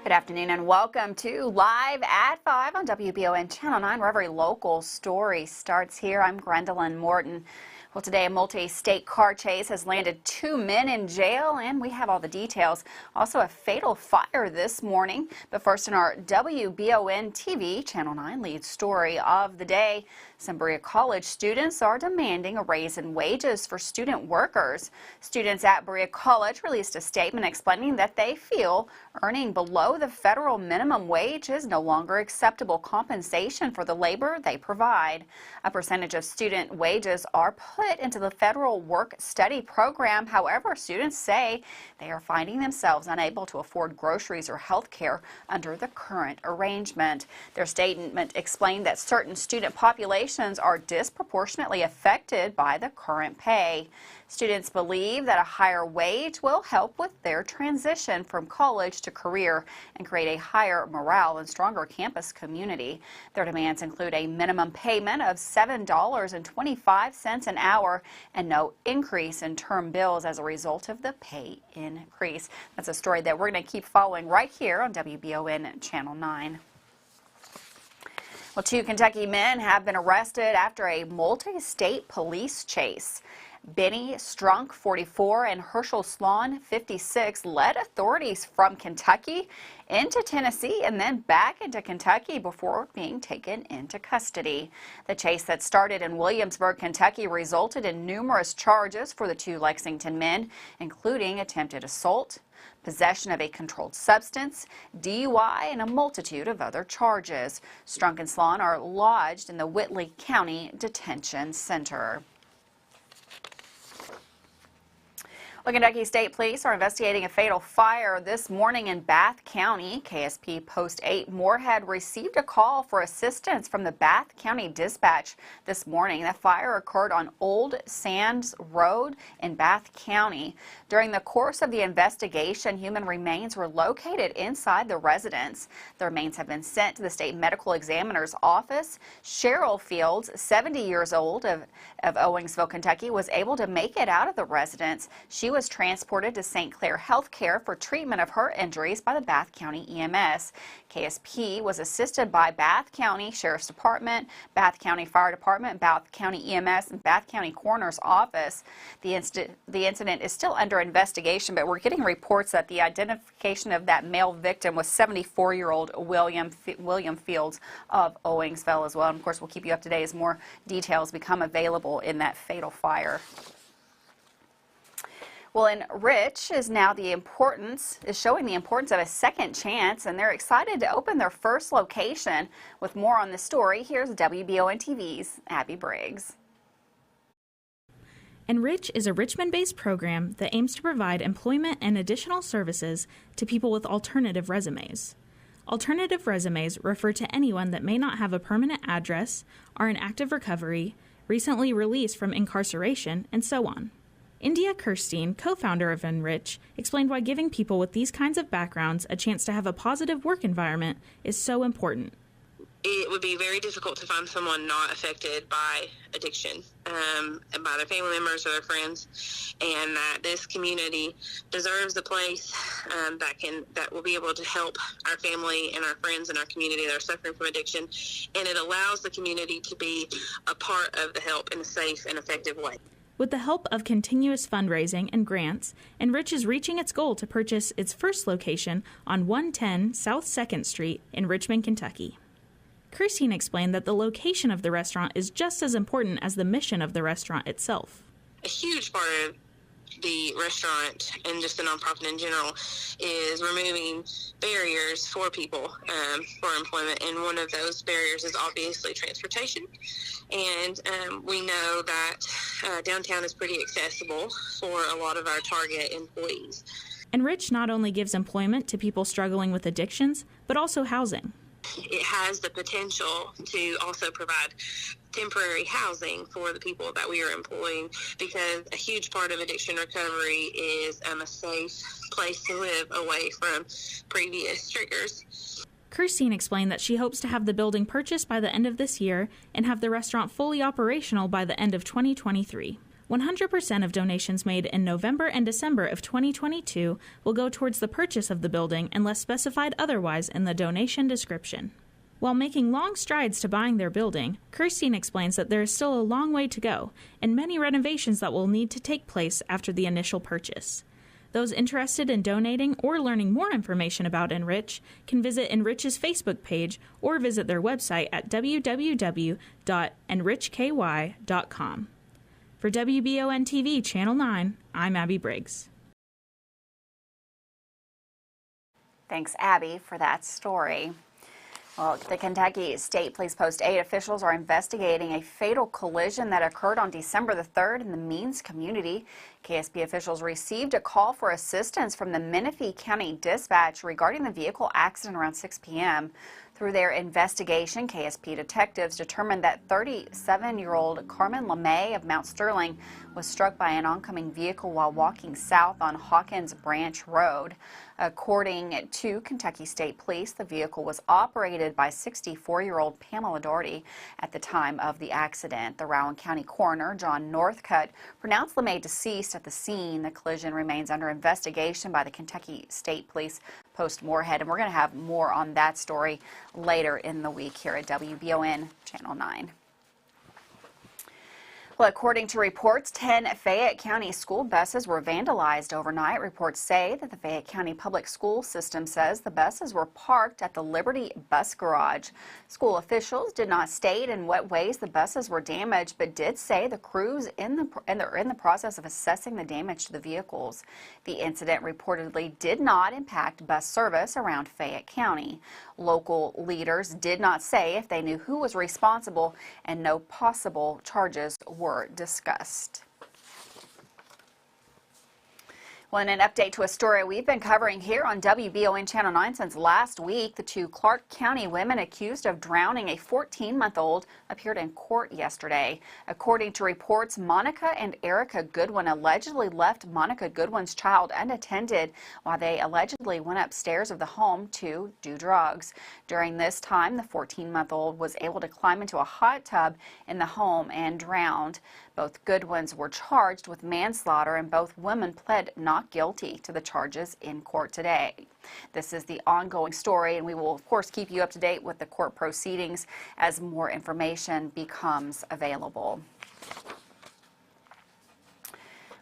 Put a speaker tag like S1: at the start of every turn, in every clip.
S1: Good afternoon and welcome to Live at 5 on WBON Channel 9, where every local story starts here. I'm Gwendolyn Morton. Well, today a multi-state car chase has landed 2 men in jail, and we have all the details. Also a fatal fire this morning. But first, in our WBON TV Channel 9 lead story of the day, some Berea College students are demanding a raise in wages for student workers. Students at Berea College released a statement explaining that they feel earning below the federal minimum wage is no longer acceptable compensation for the labor they provide. A percentage of student wages are put into the federal work-study program. However, students say they are finding themselves unable to afford groceries or health care under the current arrangement. Their statement explained that certain student populations are disproportionately affected by the current pay. Students believe that a higher wage will help with their transition from college to career and create a higher morale and stronger campus community. Their demands include a minimum payment of $7.25 an hour and no increase in term bills as a result of the pay increase. That's a story that we're going to keep following right here on WBON Channel 9. Well, 2 Kentucky men have been arrested after a multi-state police chase. Benny Strunk, 44, and Herschel Sloan, 56, led authorities from Kentucky into Tennessee and then back into Kentucky before being taken into custody. The chase that started in Williamsburg, Kentucky, resulted in numerous charges for the 2 Lexington men, including attempted assault, possession of a controlled substance, DUI, and a multitude of other charges. Strunk and Sloan are lodged in the Whitley County Detention Center. Well, Kentucky State Police are investigating a fatal fire this morning in Bath County. KSP Post 8 Moorhead received a call for assistance from the Bath County Dispatch this morning. The fire occurred on Old Sands Road in Bath County. During the course of the investigation, human remains were located inside the residence. The remains have been sent to the state medical examiner's office. Cheryl Fields, 70 years old, of Owingsville, Kentucky, was able to make it out of the residence. She was transported to St. Clair Health Care for treatment of her injuries by the Bath County EMS. KSP was assisted by Bath County Sheriff's Department, Bath County Fire Department, Bath County EMS, and Bath County Coroner's Office. The incident is still under investigation, but we're getting reports that the identification of that male victim was 74-year-old William Fields of Owingsville as well. And of course, we'll keep you up to date as more details become available in that fatal fire. Well, enRICH is now showing the importance of a second chance, and they're excited to open their first location. With more on this story, here's WBON TV's Abby Briggs.
S2: enRICH is a Richmond-based program that aims to provide employment and additional services to people with alternative resumes. Alternative resumes refer to anyone that may not have a permanent address, are in active recovery, recently released from incarceration, and so on. India Kirstein, co-founder of enRICH, explained why giving people with these kinds of backgrounds a chance to have a positive work environment is so important.
S3: It would be very difficult to find someone not affected by addiction, by their family members or their friends, and that this community deserves a place that will be able to help our family and our friends and our community that are suffering from addiction, and it allows the community to be a part of the help in a safe and effective way.
S2: With the help of continuous fundraising and grants, enRICH is reaching its goal to purchase its first location on 110 South 2nd Street in Richmond, Kentucky. Kirstein explained that the location of the restaurant is just as important as the mission of the restaurant itself.
S3: A huge part of the restaurant and just the nonprofit in general is removing barriers for people for employment, and one of those barriers is obviously transportation. And we know that downtown is pretty accessible for a lot of our target employees.
S2: enRICH not only gives employment to people struggling with addictions, but also housing.
S3: It has the potential to also provide temporary housing for the people that we are employing, because a huge part of addiction recovery is a safe place to live away from previous triggers.
S2: Kirstein explained that she hopes to have the building purchased by the end of this year and have the restaurant fully operational by the end of 2023. 100% of donations made in November and December of 2022 will go towards the purchase of the building unless specified otherwise in the donation description. While making long strides to buying their building, Kirstine explains that there is still a long way to go and many renovations that will need to take place after the initial purchase. Those interested in donating or learning more information about enRICH can visit enRICH's Facebook page or visit their website at www.enrichky.com. For WBON TV Channel 9, I'm Abby Briggs.
S1: Thanks, Abby, for that story. Well, the Kentucky State Police Post 8 officials are investigating a fatal collision that occurred on December the 3rd in the Means community. KSP officials received a call for assistance from the Menifee County Dispatch regarding the vehicle accident around 6 p.m. Through their investigation, KSP detectives determined that 37-year-old Carmen LeMay of Mount Sterling was struck by an oncoming vehicle while walking south on Hawkins Branch Road. According to Kentucky State Police, the vehicle was operated by 64-year-old Pamela Doherty at the time of the accident. The Rowan County coroner, John Northcutt, pronounced LeMay deceased at the scene. The collision remains under investigation by the Kentucky State Police Post Moorhead, and we're going to have more on that story later in the week here at WBON Channel 9. Well, according to reports, 10 Fayette County school buses were vandalized overnight. Reports say that the Fayette County Public School System says the buses were parked at the Liberty Bus Garage. School officials did not state in what ways the buses were damaged, but did say the crews are in the process of assessing the damage to the vehicles. The incident reportedly did not impact bus service around Fayette County. Local leaders did not say if they knew who was responsible, and no possible charges were discussed. Well, in an update to a story we've been covering here on WBON Channel 9 since last week, the two Clark County women accused of drowning a 14-month-old appeared in court yesterday. According to reports, Monica and Erica Goodwin allegedly left Monica Goodwin's child unattended while they allegedly went upstairs of the home to do drugs. During this time, the 14-month-old was able to climb into a hot tub in the home and drowned. Both Goodwins were charged with manslaughter, and both women pled not guilty to the charges in court today. This is the ongoing story, and we will, of course, keep you up to date with the court proceedings as more information becomes available.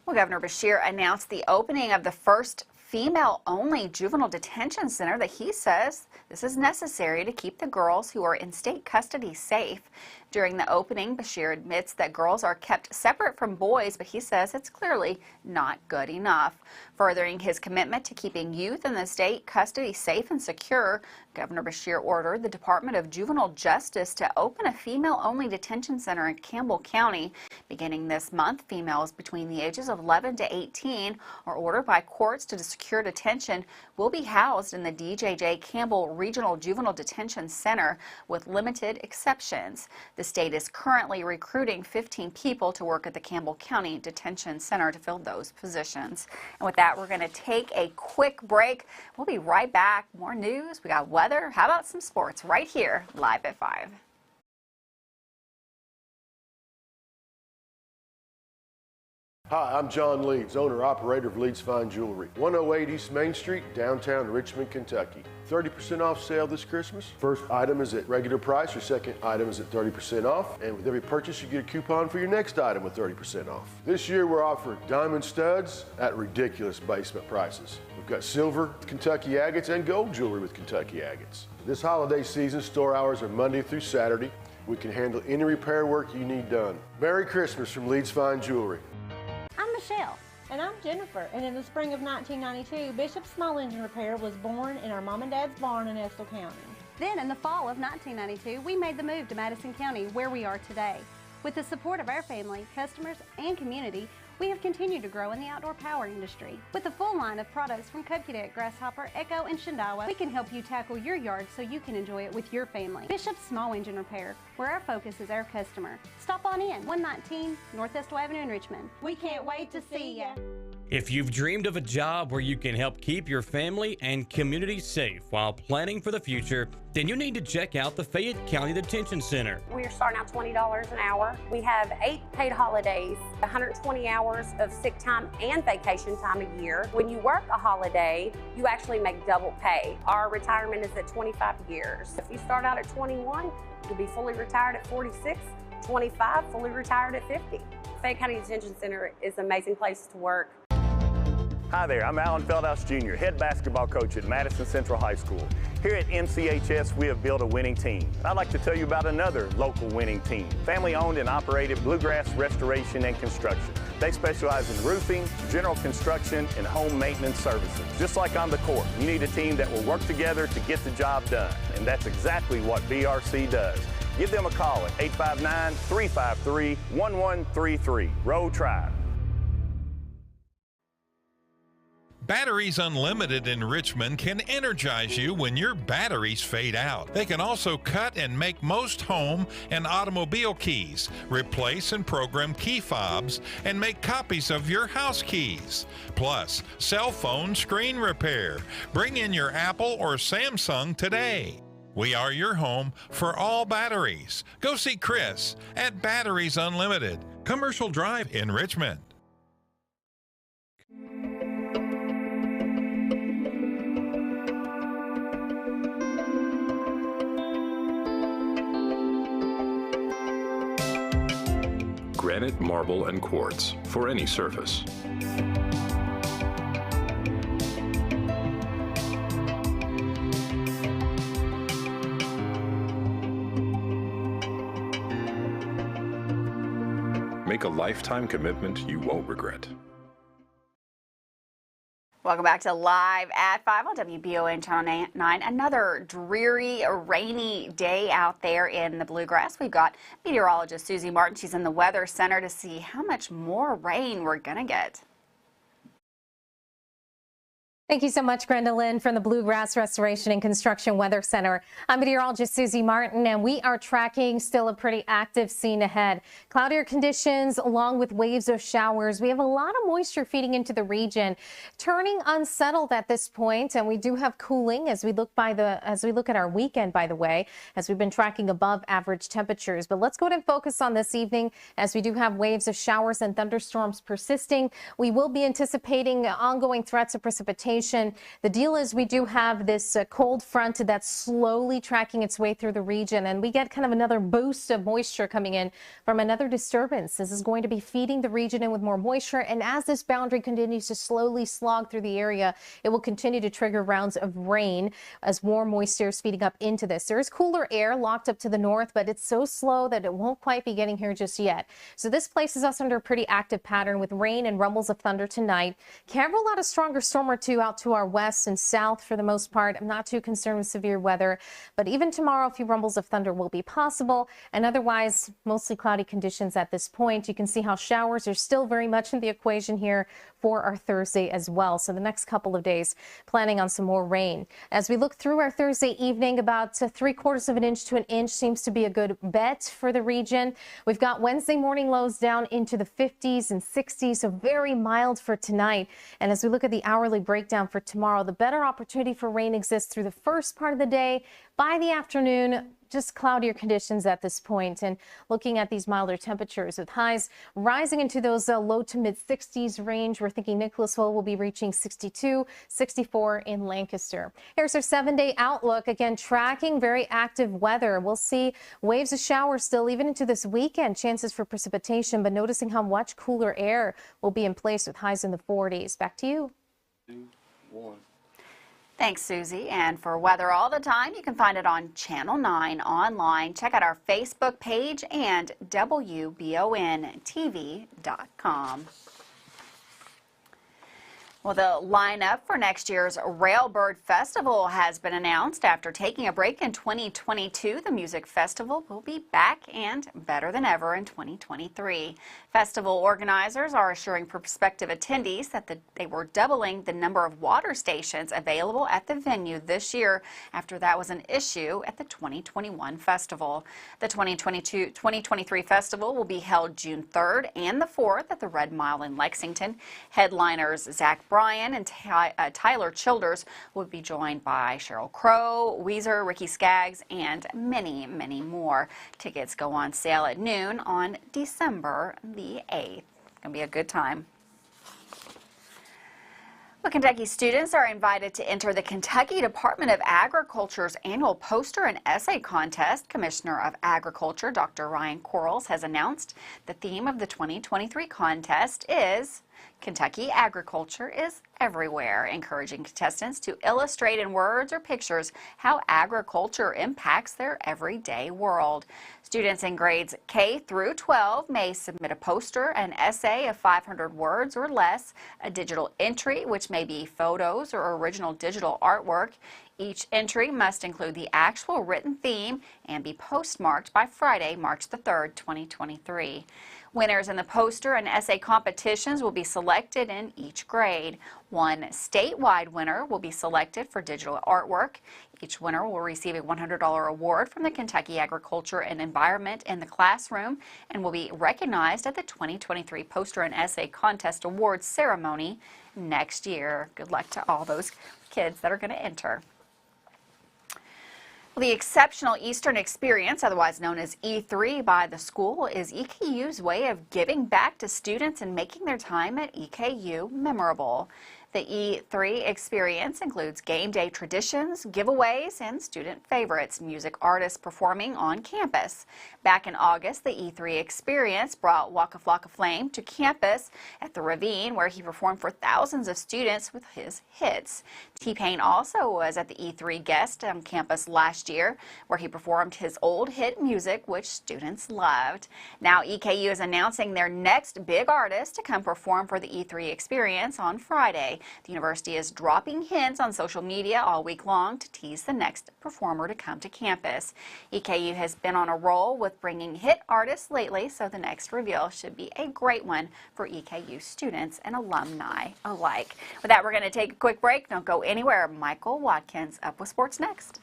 S1: Well, Governor Beshear announced the opening of the first female-only juvenile detention center that he says this is necessary to keep the girls who are in state custody safe. During the opening, Beshear admits that girls are kept separate from boys, but he says it's clearly not good enough. Furthering his commitment to keeping youth in the state custody safe and secure, Governor Beshear ordered the Department of Juvenile Justice to open a female-only detention center in Campbell County. Beginning this month, females between the ages of 11 to 18 are ordered by courts to secure detention will be housed in the DJJ Campbell Regional Juvenile Detention Center with limited exceptions. The state is currently recruiting 15 people to work at the Campbell County Detention Center to fill those positions. And with that, we're going to take a quick break. We'll be right back. More news. We got weather. How about some sports right here, live at 5.
S4: Hi, I'm John Leeds, owner-operator of Leeds Fine Jewelry, 108 East Main Street, downtown Richmond, Kentucky. 30% off sale this Christmas. First item is at regular price, your second item is at 30% off, and with every purchase you get a coupon for your next item with 30% off. This year we're offering diamond studs at ridiculous basement prices. We've got silver with Kentucky agates and gold jewelry with Kentucky agates. This holiday season, store hours are Monday through Saturday. We can handle any repair work you need done. Merry Christmas from Leeds Fine Jewelry.
S5: I'm Michelle.
S6: And I'm Jennifer, and in the spring of 1992, Bishop's Small Engine Repair was born in our mom and dad's barn in Estill County.
S5: Then in the fall of 1992, we made the move to Madison County, where we are today. With the support of our family, customers, and community, we have continued to grow in the outdoor power industry. With a full line of products from Kokudet, Grasshopper, Echo, and Shindawa, we can help you tackle your yard so you can enjoy it with your family. Bishop's Small Engine Repair, where our focus is our customer. Stop on in, 119 North Estill Avenue in Richmond.
S6: We can't wait to see ya.
S7: If you've dreamed of a job where you can help keep your family and community safe while planning for the future, then you need to check out the Fayette County Detention Center.
S8: We're starting out $20 an hour. We have 8 paid holidays, 120 hours of sick time and vacation time a year. When you work a holiday, you actually make double pay. Our retirement is at 25 years. If you start out at 21, you'll be fully retired at 46, 25, fully retired at 50. Fayette County Detention Center is an amazing place to work.
S9: Hi there, I'm Alan Feldhouse Jr., head basketball coach at Madison Central High School. Here at MCHS, we have built a winning team. I'd like to tell you about another local winning team, family-owned and operated Bluegrass Restoration and Construction. They specialize in roofing, general construction, and home maintenance services. Just like on the court, you need a team that will work together to get the job done, and that's exactly what BRC does. Give them a call at 859-353-1133. Row Tribe.
S10: Batteries Unlimited in Richmond can energize you when your batteries fade out. They can also cut and make most home and automobile keys, replace and program key fobs, and make copies of your house keys. Plus, cell phone screen repair. Bring in your Apple or Samsung today. We are your home for all batteries. Go see Chris at Batteries Unlimited, Commercial Drive in Richmond.
S11: Granite, marble, and quartz for any surface. Make a lifetime commitment you won't regret.
S1: Welcome back to Live at 5 on WBON Channel 9. Another dreary, rainy day out there in the Bluegrass. We've got meteorologist Susie Martin. She's in the Weather Center to see how much more rain we're going to get.
S12: Thank you so much, Gwendolyn, from the Bluegrass Restoration and Construction Weather Center. I'm meteorologist Susie Martin, and we are tracking still a pretty active scene ahead. Cloudier conditions along with waves of showers. We have a lot of moisture feeding into the region, turning unsettled at this point, and we do have cooling as we look at our weekend, by the way, as we've been tracking above average temperatures. But let's go ahead and focus on this evening as we do have waves of showers and thunderstorms persisting. We will be anticipating ongoing threats of precipitation. The deal is we do have this cold front that's slowly tracking its way through the region, and we get kind of another boost of moisture coming in from another disturbance. This is going to be feeding the region in with more moisture, and as this boundary continues to slowly slog through the area, it will continue to trigger rounds of rain as warm moisture is feeding up into this. There is cooler air locked up to the north, but it's so slow that it won't quite be getting here just yet. So this places us under a pretty active pattern with rain and rumbles of thunder tonight. Can't rule out a stronger storm or two out to our west and south for the most part. I'm not too concerned with severe weather, but even tomorrow a few rumbles of thunder will be possible, and otherwise mostly cloudy conditions at this point. You can see how showers are still very much in the equation here for our Thursday as well. So the next couple of days planning on some more rain. As we look through our Thursday evening, about 3/4 of an inch to an inch seems to be a good bet for the region. We've got Wednesday morning lows down into the 50s and 60s, so very mild for tonight. And as we look at the hourly breakdown for tomorrow, the better opportunity for rain exists through the first part of the day. By the afternoon, just cloudier conditions at this point, and looking at these milder temperatures with highs rising into those low to mid 60s range. We're thinking Nicholasville will be reaching 62, 64 in Lancaster. Here's our 7-day outlook. Again, tracking very active weather. We'll see waves of showers still even into this weekend, chances for precipitation, but noticing how much cooler air will be in place with highs in the 40s. Back to you.
S13: 2, 1.
S1: Thanks, Susie. And for weather all the time, you can find it on Channel 9 online. Check out our Facebook page and WBONTV.com. Well, the lineup for next year's Railbird Festival has been announced. After taking a break in 2022, the music festival will be back and better than ever in 2023. Festival organizers are assuring prospective attendees that they were doubling the number of water stations available at the venue this year after that was an issue at the 2021 festival. The 2023 festival will be held June 3rd and the 4th at the Red Mile in Lexington. Headliners Zach Bryan and Tyler Childers will be joined by Sheryl Crow, Weezer, Ricky Skaggs, and many, many more. Tickets go on sale at noon on December the 8th. It's going to be a good time. Well, Kentucky students are invited to enter the Kentucky Department of Agriculture's annual poster and essay contest. Commissioner of Agriculture, Dr. Ryan Quarles, has announced the theme of the 2023 contest is Kentucky Agriculture is Everywhere, encouraging contestants to illustrate in words or pictures how agriculture impacts their everyday world. Students in grades K through 12 may submit a poster, an essay of 500 words or less, a digital entry, which may be photos or original digital artwork. Each entry must include the actual written theme and be postmarked by Friday, March the 3rd, 2023. Winners in the poster and essay competitions will be selected in each grade. One statewide winner will be selected for digital artwork. Each winner will receive a $100 award from the Kentucky Agriculture and Environment in the Classroom and will be recognized at the 2023 Poster and Essay Contest Awards ceremony next year. Good luck to all those kids that are going to enter. The Exceptional Eastern Experience, otherwise known as E3 by the school, is EKU's way of giving back to students and making their time at EKU memorable. The E3 experience includes game day traditions, giveaways, and student favorites, music artists performing on campus. Back in August, the E3 experience brought Waka Flocka Flame to campus at the Ravine, where he performed for thousands of students with his hits. T-Pain also was at the E3 guest on campus last year, where he performed his old hit music, which students loved. Now EKU is announcing their next big artist to come perform for the E3 experience on Friday. The university is dropping hints on social media all week long to tease the next performer to come to campus. EKU has been on a roll with bringing hit artists lately, so the next reveal should be a great one for EKU students and alumni alike. With that, we're going to take a quick break. Don't go anywhere. Michael Watkins up with sports next.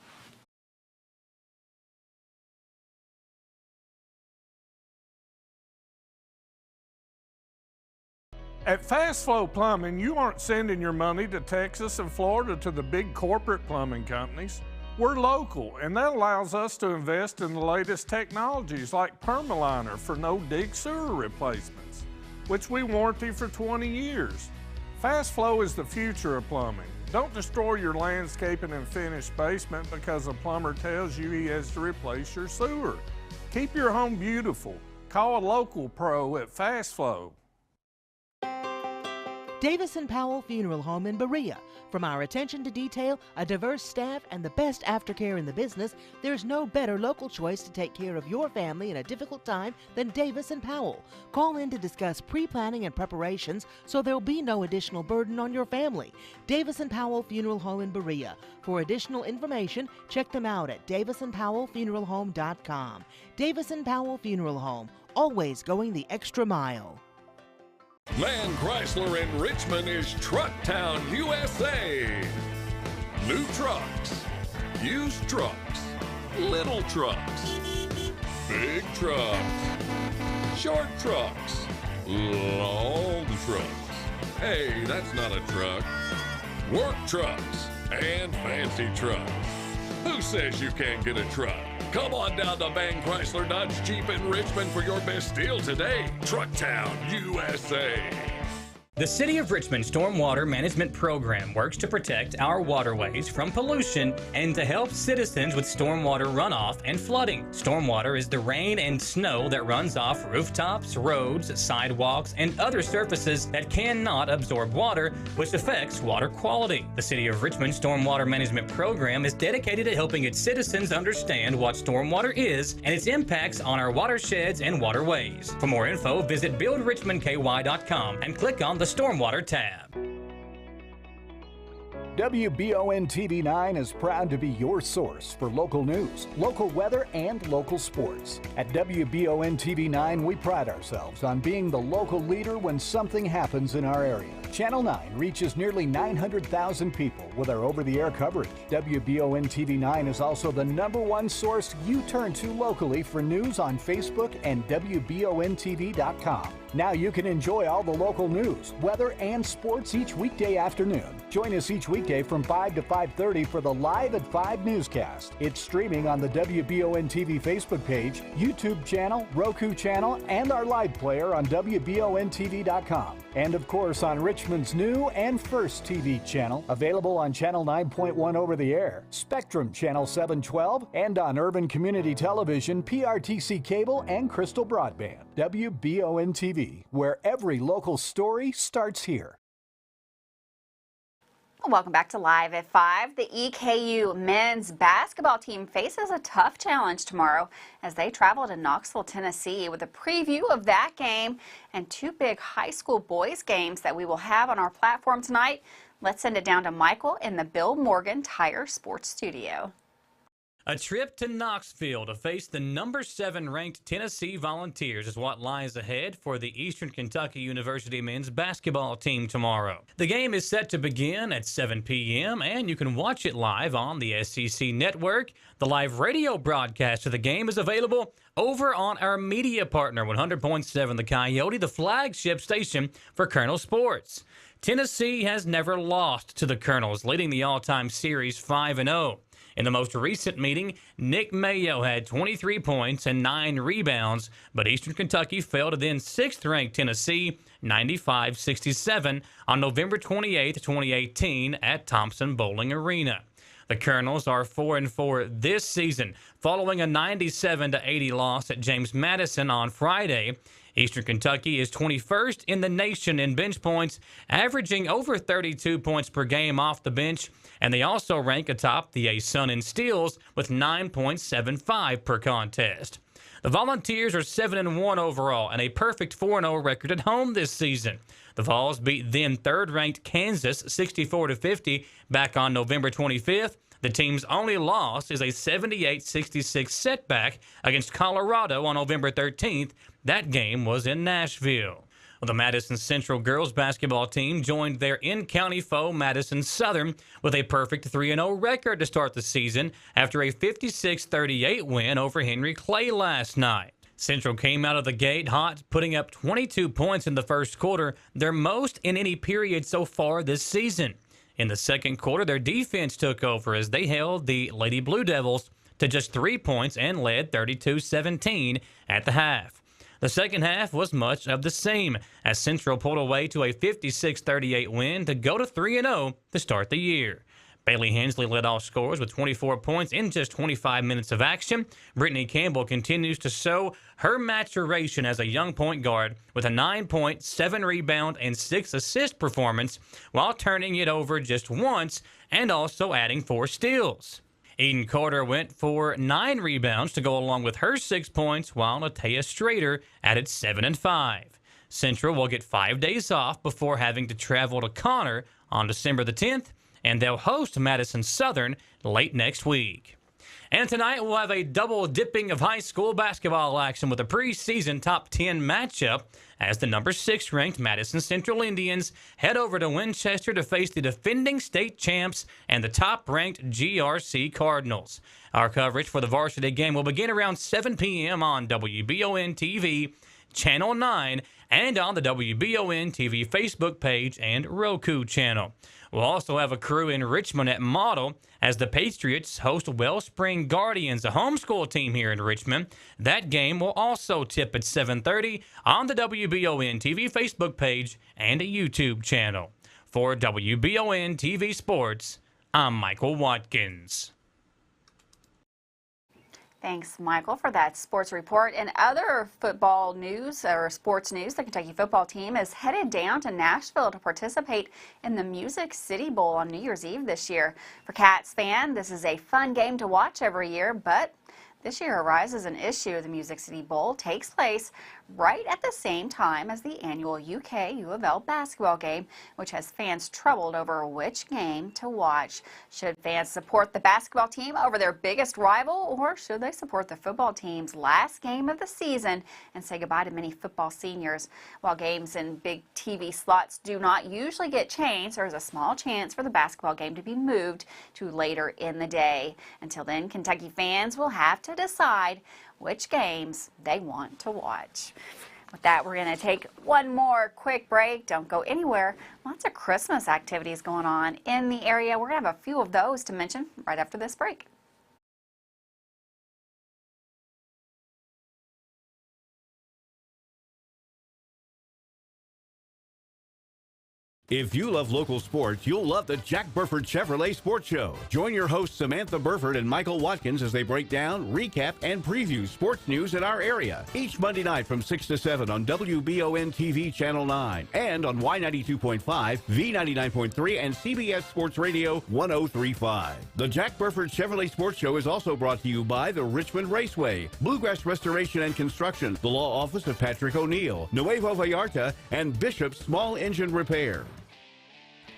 S13: At Fast Flow Plumbing, you aren't sending your money to Texas and Florida to the big corporate plumbing companies. We're local, and that allows us to invest in the latest technologies like Permaliner for no-dig sewer replacements, which we warranty for 20 years. Fast Flow is the future of plumbing. Don't destroy your landscaping and finished basement because a plumber tells you he has to replace your sewer. Keep your home beautiful. Call a local pro at Fast Flow.
S14: Davis & Powell Funeral Home in Berea. From our attention to detail, a diverse staff, and the best aftercare in the business, there's no better local choice to take care of your family in a difficult time than Davis & Powell. Call in to discuss pre-planning and preparations so there'll be no additional burden on your family. Davis & Powell Funeral Home in Berea. For additional information, check them out at davisandpowellfuneralhome.com. Davis & Powell Funeral Home, always going the extra mile.
S15: Land Chrysler in Richmond is Truck Town, USA. New trucks, used trucks, little trucks, big trucks, short trucks, long trucks. Hey, that's not a truck. Work trucks and fancy trucks. Who says you can't get a truck? Come on down to Van Chrysler Dodge Jeep in Richmond for your best deal today. Truck Town, USA.
S7: The City of Richmond Stormwater Management Program works to protect our waterways from pollution and to help citizens with stormwater runoff and flooding. Stormwater is the rain and snow that runs off rooftops, roads, sidewalks, and other surfaces that cannot absorb water, which affects water quality. The City of Richmond Stormwater Management Program is dedicated to helping its citizens understand what stormwater is and its impacts on our watersheds and waterways. For more info, visit buildrichmondky.com and click on the Stormwater tab.
S16: WBON TV 9 is proud to be your source for local news, local weather, and local sports. At WBON TV 9, we pride ourselves on being the local leader when something happens in our area. Channel 9 reaches nearly 900,000 people with our over-the-air coverage. WBON TV 9 is also the #1 source you turn to locally for news on Facebook and WBONTV.com. Now you can enjoy all the local news, weather, and sports each weekday afternoon. Join us each weekday from 5 to 5:30 for the Live at 5 newscast. It's streaming on the WBON TV Facebook page, YouTube channel, Roku channel, and our live player on WBONTV.com. And of course on Richmond's new and first TV channel, available on Channel 9.1 over the air, Spectrum Channel 712, and on Urban Community Television, PRTC Cable, and Crystal Broadband. WBON TV, where every local story starts here.
S1: Welcome back to Live at 5. The EKU men's basketball team faces a tough challenge tomorrow as they travel to Knoxville, Tennessee. With a preview of that game and 2 big high school boys games that we will have on our platform tonight, let's send it down to Michael in the Bill Morgan Tire Sports Studio.
S7: A trip to Knoxville to face the #7 ranked Tennessee Volunteers is what lies ahead for the Eastern Kentucky University men's basketball team tomorrow. The game is set to begin at 7 p.m. and you can watch it live on the SEC network. The live radio broadcast of the game is available over on our media partner, 100.7 The Coyote, the flagship station for Colonel Sports. Tennessee has never lost to the Colonels, leading the all-time series 5-0. In the most recent meeting, Nick Mayo had 23 points and 9 rebounds, but Eastern Kentucky fell to then 6th-ranked Tennessee 95-67 on November 28, 2018 at Thompson Bowling Arena. The Colonels are 4-4 this season, following a 97-80 loss at James Madison on Friday. Eastern Kentucky is 21st in the nation in bench points, averaging over 32 points per game off the bench, and they also rank atop the A-Sun in steals with 9.75 per contest. The Volunteers are 7-1 overall and a perfect 4-0 record at home this season. The Vols beat then 3rd-ranked Kansas 64-50 back on November 25th. The team's only loss is a 78-66 setback against Colorado on November 13th. That game was in Nashville. The Madison Central girls basketball team joined their in-county foe Madison Southern with a perfect 3-0 record to start the season after a 56-38 win over Henry Clay last night. Central came out of the gate hot, putting up 22 points in the first quarter, their most in any period so far this season. In the second quarter, their defense took over as they held the Lady Blue Devils to just 3 points and led 32-17 at the half. The second half was much of the same, as Central pulled away to a 56-38 win to go to 3-0 to start the year. Bailey Hensley led all scorers with 24 points in just 25 minutes of action. Brittany Campbell continues to show her maturation as a young point guard with a 9-point, 7-rebound, and 6-assist performance while turning it over just once and also adding 4 steals. Eden Carter went for 9 rebounds to go along with her 6 points, while Natea Strader added 7 and 5. Central will get 5 days off before having to travel to Connor on December the 10th, and they'll host Madison Southern late next week. And tonight we'll have a double dipping of high school basketball action with a preseason top 10 matchup as the number 6 ranked Madison Central Indians head over to Winchester to face the defending state champs and the top ranked GRC Cardinals. Our coverage for the varsity game will begin around 7 p.m. on WBON TV, Channel 9, and on the WBON TV Facebook page and Roku channel. We'll also have a crew in Richmond at Model as the Patriots host Wellspring Guardians, a homeschool team here in Richmond. That game will also tip at 7:30 on the WBON TV Facebook page and a YouTube channel. For WBON TV Sports, I'm Michael Watkins.
S1: Thanks, Michael, for that sports report. In other football news or sports news, the Kentucky football team is headed down to Nashville to participate in the Music City Bowl on New Year's Eve this year. For Cats fans, this is a fun game to watch every year, but This year arises an issue. The Music City Bowl takes place right at the same time as the annual UK U of L basketball game, which has fans troubled over which game to watch. Should fans support the basketball team over their biggest rival, or should they support the football team's last game of the season and say goodbye to many football seniors? While games in big TV slots do not usually get changed, there is a small chance for the basketball game to be moved to later in the day. Until then, Kentucky fans will have to decide which games they want to watch. With that, we're going to take one more quick break. Don't go anywhere. Lots of Christmas activities going on in the area. We're going to have a few of those to mention right after this break.
S17: If you love local sports, you'll love the Jack Burford Chevrolet Sports Show. Join your hosts Samantha Burford and Michael Watkins as they break down, recap, and preview sports news in our area. Each Monday night from 6 to 7 on WBON TV Channel 9 and on Y92.5, V99.3, and CBS Sports Radio 103.5. The Jack Burford Chevrolet Sports Show is also brought to you by the Richmond Raceway, Bluegrass Restoration and Construction, the Law Office of Patrick O'Neill, Nuevo Vallarta, and Bishop's Small Engine Repair.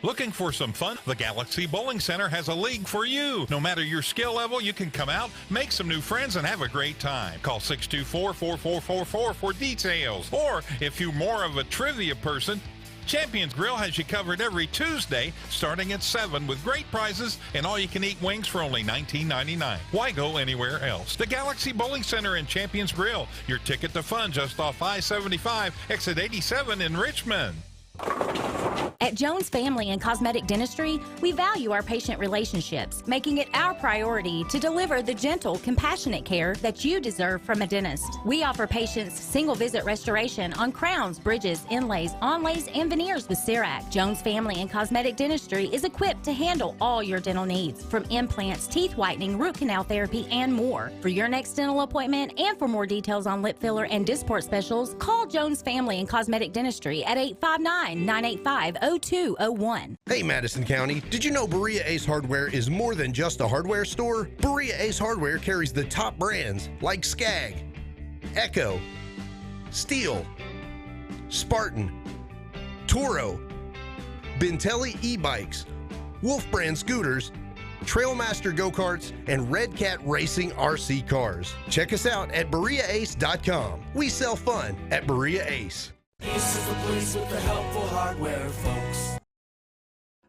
S10: Looking for some fun? The Galaxy Bowling Center has a league for you. No matter your skill level, you can come out, make some new friends, and have a great time. Call 624-4444 for details. Or if you're more of a trivia person, Champions Grill has you covered every Tuesday starting at 7 with great prizes and all-you-can-eat wings for only $19.99. Why go anywhere else? The Galaxy Bowling Center and Champions Grill, your ticket to fun just off I-75, exit 87 in Richmond.
S18: At Jones Family and Cosmetic Dentistry, we value our patient relationships, making it our priority to deliver the gentle, compassionate care that you deserve from a dentist. We offer patients single-visit restoration on crowns, bridges, inlays, onlays, and veneers with CERAC. Jones Family and Cosmetic Dentistry is equipped to handle all your dental needs, from implants, teeth whitening, root canal therapy, and more. For your next dental appointment and for more details on lip filler and Dysport specials, call Jones Family and Cosmetic Dentistry at 859-985-0201.
S19: Hey Madison County, did you know Berea Ace Hardware is more than just a hardware store? Berea Ace Hardware carries the top brands like Skag, Echo, Steel, Spartan, Toro, Bentelli e-bikes, Wolf brand scooters, Trailmaster go-karts, and Red Cat Racing RC cars. Check us out at BereaAce.com. We sell fun at Berea Ace.
S20: This is the place with the helpful hardware, folks.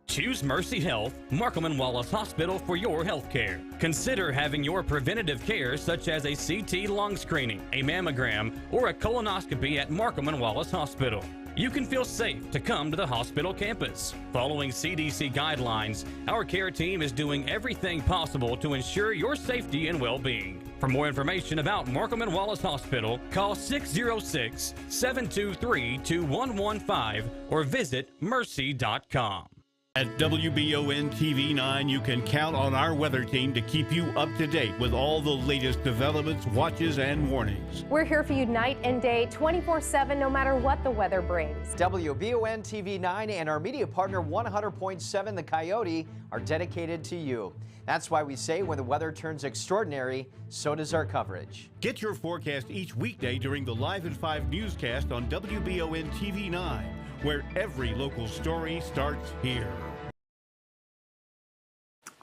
S7: Choose Mercy Health, Markham and Wallace Hospital for your health care. Consider having your preventative care such as a CT lung screening, a mammogram, or a colonoscopy at Markham and Wallace Hospital. You can feel safe to come to the hospital campus. Following CDC guidelines, our care team is doing everything possible to ensure your safety and well-being. For more information about Markham and Wallace Hospital, call 606-723-2115 or visit mercy.com.
S17: At WBON TV 9, you can count on our weather team to keep you up to date with all the latest developments, watches, and warnings.
S21: We're here for you night and day, 24/7, no matter what the weather brings.
S22: WBON TV 9 and our media partner 100.7 The Coyote are dedicated to you. That's why we say when the weather turns extraordinary, so does our coverage.
S17: Get your forecast each weekday during the Live at 5 newscast on WBON TV 9, where every local story starts here.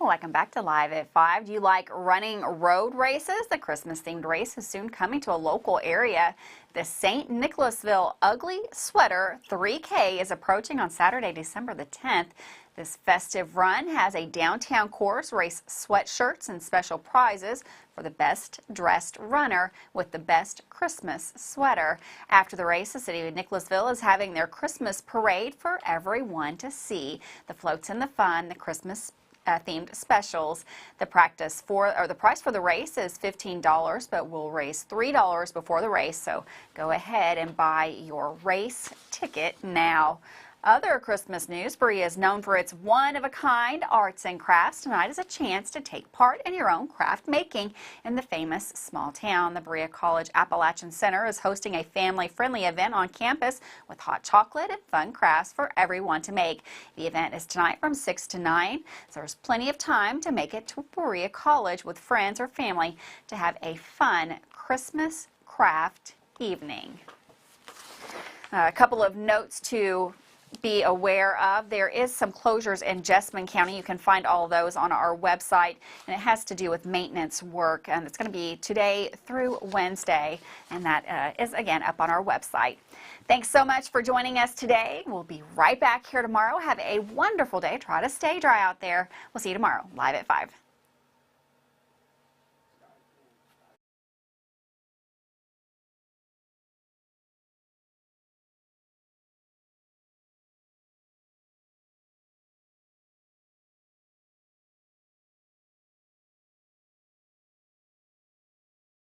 S1: Welcome back to Live at 5. Do you like running road races? The Christmas-themed race is soon coming to a local area. The St. Nicholasville Ugly Sweater 3K is approaching on Saturday, December the 10th. This festive run has a downtown course, race sweatshirts, and special prizes for the best dressed runner with the best Christmas sweater. After the race, the city of Nicholasville is having their Christmas parade for everyone to see. The floats and the fun, the Christmas themed specials. The price for the race is $15, but we'll raise $3 before the race. So go ahead and buy your race ticket now. Other Christmas news, Berea is known for its one-of-a-kind arts and crafts. Tonight is a chance to take part in your own craft making in the famous small town. The Berea College Appalachian Center is hosting a family-friendly event on campus with hot chocolate and fun crafts for everyone to make. The event is tonight from 6 to 9, so there's plenty of time to make it to Berea College with friends or family to have a fun Christmas craft evening. A couple of notes to be aware of. There is some closures in Jessamine County. You can find all of those on our website, and it has to do with maintenance work, and it's going to be today through Wednesday, and that is again up on our website. Thanks so much for joining us today. We'll be right back here tomorrow. Have a wonderful day. Try to stay dry out there. We'll see you tomorrow live at 5.